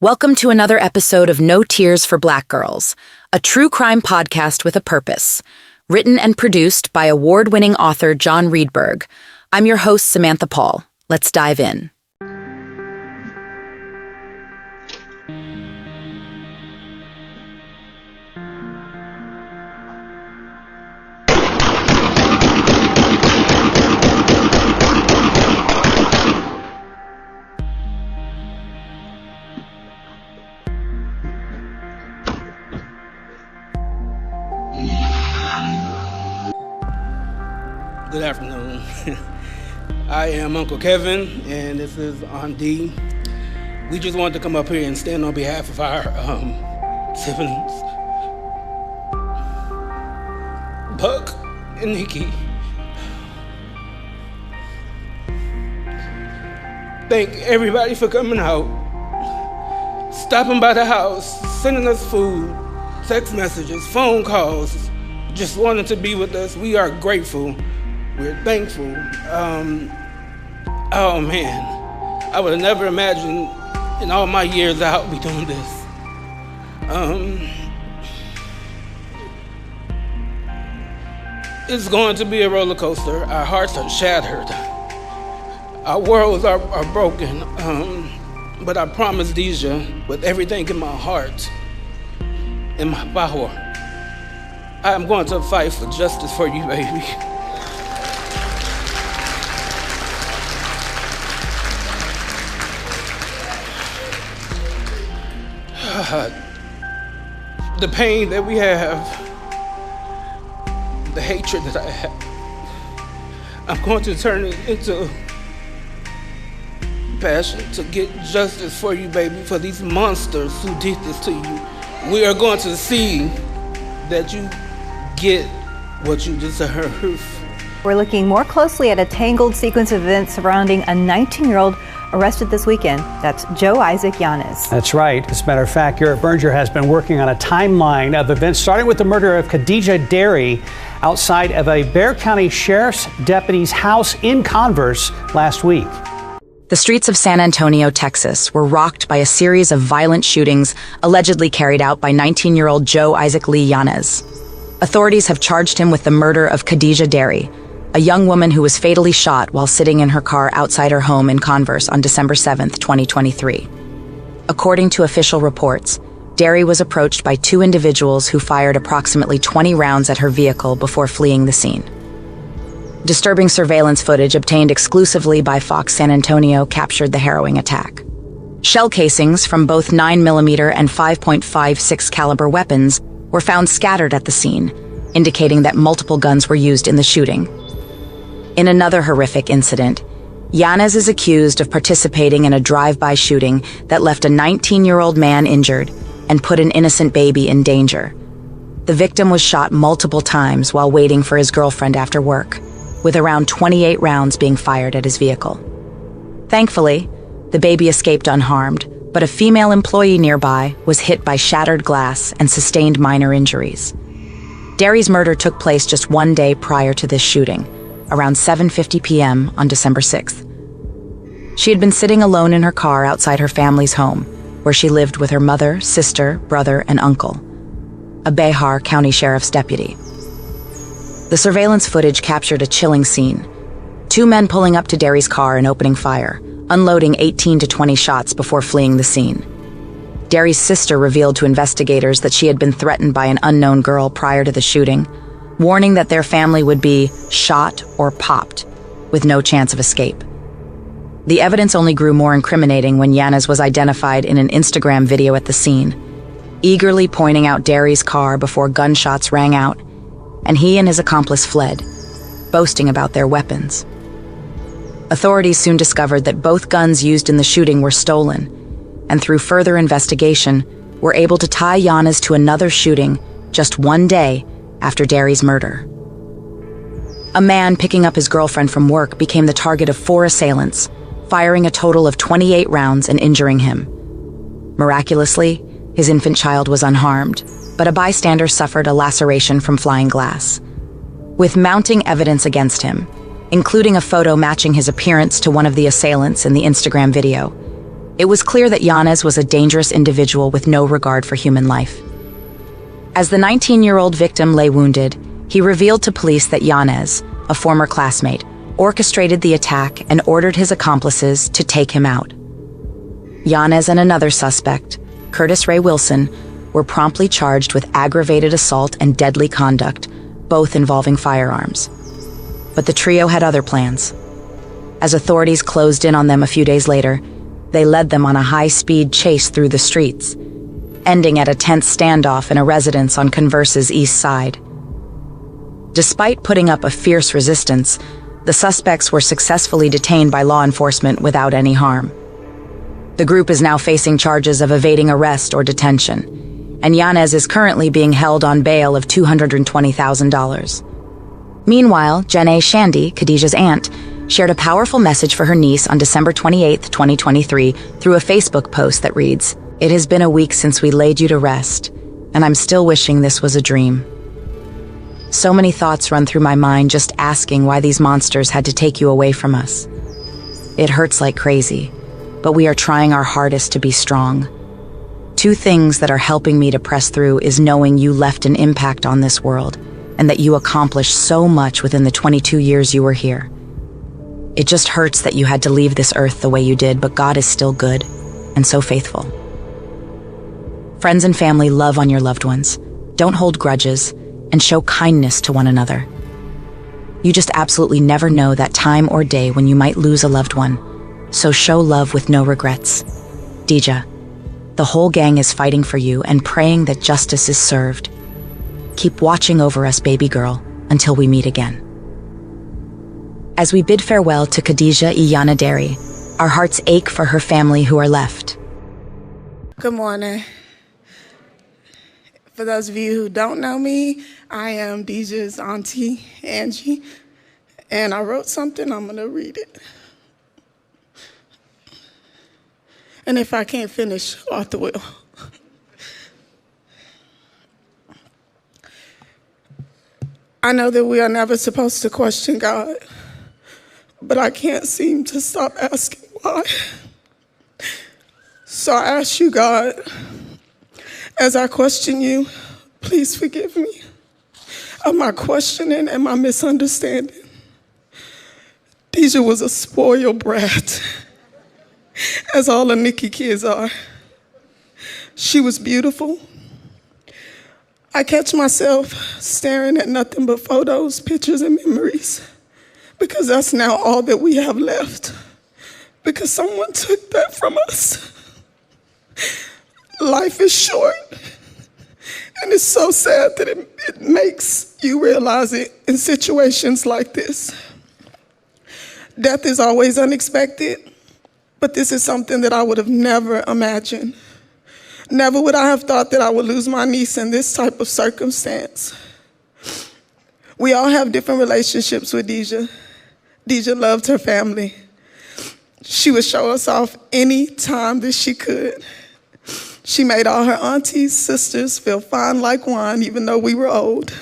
Welcome to another episode of No Tears for Black Girls, a true crime podcast with a purpose. Written and produced by award-winning author John Reedberg. I'm your host, Samantha Paul. Let's dive in. Good afternoon. I am Uncle Kevin, and this is Aunt D. We just wanted to come up here and stand on behalf of our siblings, Buck and Nikki. Thank everybody for coming out, stopping by the house, sending us food, text messages, phone calls, just wanting to be with us. We are grateful. We're thankful. Oh man, I would have never imagined in all my years that I would be doing this. It's going to be a roller coaster. Our hearts are shattered. Our worlds are broken. But I promise Deja, with everything in my heart, in my power, I am going to fight for justice for you, baby. The pain that we have, the hatred that I have, I'm going to turn it into passion to get justice for you, baby, for these monsters who did this to you. We are going to see that you get what you deserve. We're looking more closely at a tangled sequence of events surrounding a 19-year-old arrested this weekend. That's Joe-Isaac Lee Yanez. That's right. As a matter of fact, Garrett Berger has been working on a timeline of events starting with the murder of Khadija Derry outside of a Bexar County Sheriff's deputy's house in Converse last week. The streets of San Antonio, Texas, were rocked by a series of violent shootings allegedly carried out by 19-year-old Joe-Isaac Lee Yanez. Authorities have charged him with the murder of Khadija Derry, a young woman who was fatally shot while sitting in her car outside her home in Converse on December 7, 2023. According to official reports, Derry was approached by two individuals who fired approximately 20 rounds at her vehicle before fleeing the scene. Disturbing surveillance footage obtained exclusively by Fox San Antonio captured the harrowing attack. Shell casings from both 9mm and 5.56 caliber weapons were found scattered at the scene, indicating that multiple guns were used in the shooting. In another horrific incident, Yanez is accused of participating in a drive-by shooting that left a 19-year-old man injured and put an innocent baby in danger. The victim was shot multiple times while waiting for his girlfriend after work, with around 28 rounds being fired at his vehicle. Thankfully, the baby escaped unharmed, but a female employee nearby was hit by shattered glass and sustained minor injuries. Derry's murder took place just one day prior to this shooting, around 7:50 p.m. on December 6th. She had been sitting alone in her car outside her family's home, where she lived with her mother, sister, brother, and uncle, a Bexar County Sheriff's deputy. The surveillance footage captured a chilling scene. Two men pulling up to Derry's car and opening fire, unloading 18 to 20 shots before fleeing the scene. Derry's sister revealed to investigators that she had been threatened by an unknown girl prior to the shooting, warning that their family would be shot or popped, with no chance of escape. The evidence only grew more incriminating when Yanez was identified in an Instagram video at the scene, eagerly pointing out Derry's car before gunshots rang out, and he and his accomplice fled, boasting about their weapons. Authorities soon discovered that both guns used in the shooting were stolen, and through further investigation, were able to tie Yanez to another shooting just one day after Derry's murder. A man picking up his girlfriend from work became the target of 4 assailants, firing a total of 28 rounds and injuring him. Miraculously, his infant child was unharmed, but a bystander suffered a laceration from flying glass. With mounting evidence against him, including a photo matching his appearance to one of the assailants in the Instagram video, It was clear that Yanez was a dangerous individual with no regard for human life. As the 19-year-old victim lay wounded, he revealed to police that Yanez, a former classmate, orchestrated the attack and ordered his accomplices to take him out. Yanez and another suspect, Curtis Ray Wilson, were promptly charged with aggravated assault and deadly conduct, both involving firearms. But the trio had other plans. As authorities closed in on them a few days later, they led them on a high-speed chase through the streets, ending at a tense standoff in a residence on Converse's east side. Despite putting up a fierce resistance, the suspects were successfully detained by law enforcement without any harm. The group is now facing charges of evading arrest or detention, and Yanez is currently being held on bail of $220,000. Meanwhile, Janae Shandy, Khadija's aunt, shared a powerful message for her niece on December 28, 2023, through a Facebook post that reads, "It has been a week since we laid you to rest, and I'm still wishing this was a dream." So many thoughts run through my mind just asking why these monsters had to take you away from us. It hurts like crazy, but we are trying our hardest to be strong. Two things that are helping me to press through is knowing you left an impact on this world, and that you accomplished so much within the 22 years you were here. It just hurts that you had to leave this earth the way you did, but God is still good and so faithful. Friends and family, love on your loved ones. Don't hold grudges, and show kindness to one another. You just absolutely never know that time or day when you might lose a loved one, so show love with no regrets. Deja, the whole gang is fighting for you and praying that justice is served. Keep watching over us, baby girl, until we meet again. As we bid farewell to Khadija Derry, our hearts ache for her family who are left. Good morning. For those of you who don't know me, I am Deja's auntie, Angie, and I wrote something, I'm gonna read it. And if I can't finish, Arthur will. I know that we are never supposed to question God, but I can't seem to stop asking why. So I ask you, God, as I question you, please forgive me of my questioning and my misunderstanding. Deja was a spoiled brat, as all the Nikki kids are. She was beautiful. I catch myself staring at nothing but photos, pictures, and memories, because that's now all that we have left, because someone took that from us. Life is short, and it's so sad that it makes you realize it in situations like this. Death is always unexpected, but this is something that I would have never imagined. Never would I have thought that I would lose my niece in this type of circumstance. We all have different relationships with Deja. Deja loved her family. She would show us off any time that she could. She made all her aunties, sisters feel fine like wine, even though we were old.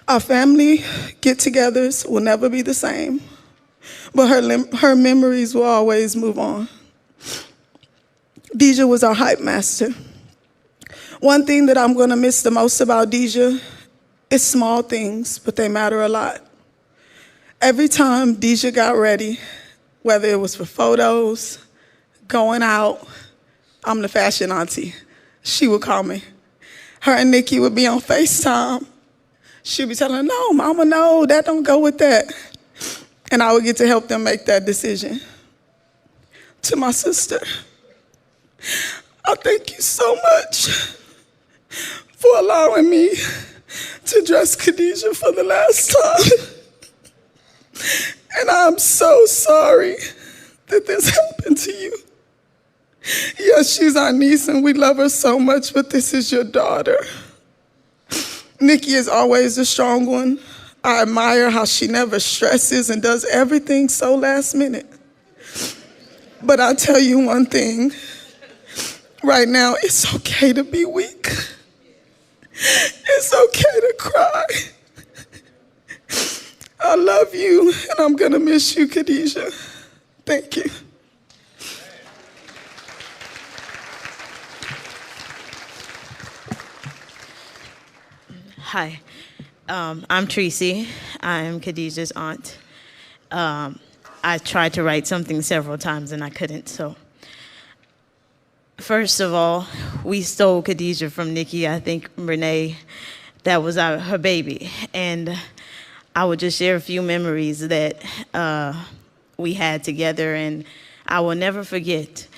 Our family get-togethers will never be the same, but her memories will always move on. Deja was our hype master. One thing that I'm gonna miss the most about Deja is small things, but they matter a lot. Every time Deja got ready, whether it was for photos, going out, I'm the fashion auntie. She would call me. Her and Nikki would be on FaceTime. She'd be telling her, "No, mama, no, that don't go with that." And I would get to help them make that decision. To my sister, I thank you so much for allowing me to dress Khadija for the last time. And I'm so sorry that this happened to you. Yes, she's our niece and we love her so much, but this is your daughter. Nikki is always the strong one. I admire how she never stresses and does everything so last minute. But I'll tell you one thing. Right now, it's okay to be weak. It's okay to cry. I love you, and I'm gonna miss you, Kadija. Thank you. Hi, I'm Tracy. I'm Khadija's aunt. I tried to write something several times and I couldn't, so. First of all, we stole Khadija from Nikki. I think Renee, that was her baby. And I would just share a few memories that we had together, and I will never forget.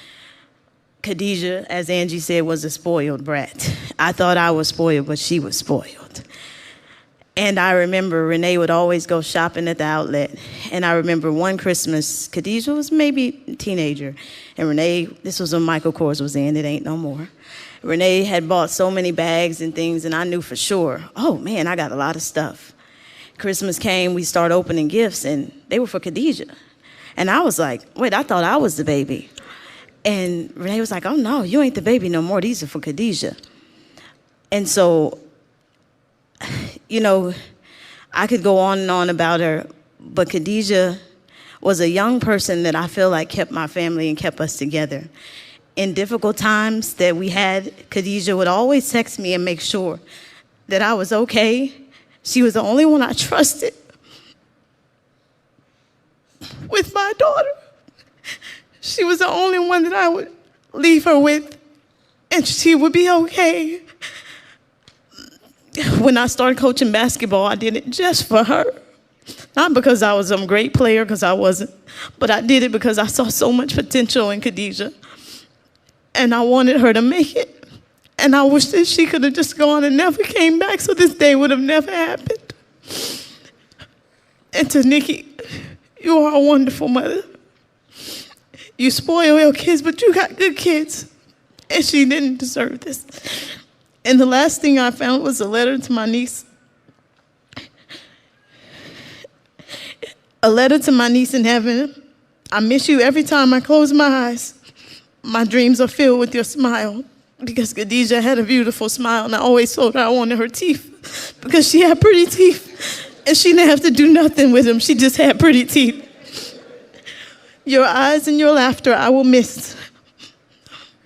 Kadija, as Angie said, was a spoiled brat. I thought I was spoiled, but she was spoiled. And I remember Renee would always go shopping at the outlet. And I remember one Christmas, Khadija was maybe a teenager. And Renee, this was when Michael Kors was in, it ain't no more. Renee had bought so many bags and things, and I knew for sure, oh man, I got a lot of stuff. Christmas came, we started opening gifts, and they were for Khadija. And I was like, wait, I thought I was the baby. And Renee was like, oh no, you ain't the baby no more, these are for Khadija. And so, you know, I could go on and on about her, but Khadija was a young person that I feel like kept my family and kept us together. In difficult times that we had, Khadija would always text me and make sure that I was okay. She was the only one I trusted with my daughter. She was the only one that I would leave her with, and she would be okay. When I started coaching basketball, I did it just for her. Not because I was some great player, because I wasn't, but I did it because I saw so much potential in Khadija. And I wanted her to make it. And I wish that she could have just gone and never came back, so this day would have never happened. And to Nikki, you are a wonderful mother. You spoil your kids, but you got good kids. And she didn't deserve this. And the last thing I found was a letter to my niece. A letter to my niece in heaven. I miss you every time I close my eyes. My dreams are filled with your smile. Because Kadija had a beautiful smile, and I always told her I wanted her teeth. Because she had pretty teeth. And she didn't have to do nothing with them. She just had pretty teeth. Your eyes and your laughter I will miss.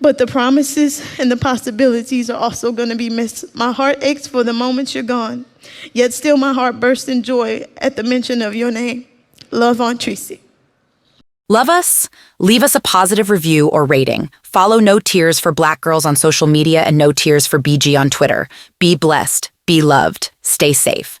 But the promises and the possibilities are also going to be missed. My heart aches for the moments you're gone. Yet still my heart bursts in joy at the mention of your name. Love, Aunt Tracy. Love us? Leave us a positive review or rating. Follow No Tears for Black Girls on social media and No Tears for BG on Twitter. Be blessed. Be loved. Stay safe.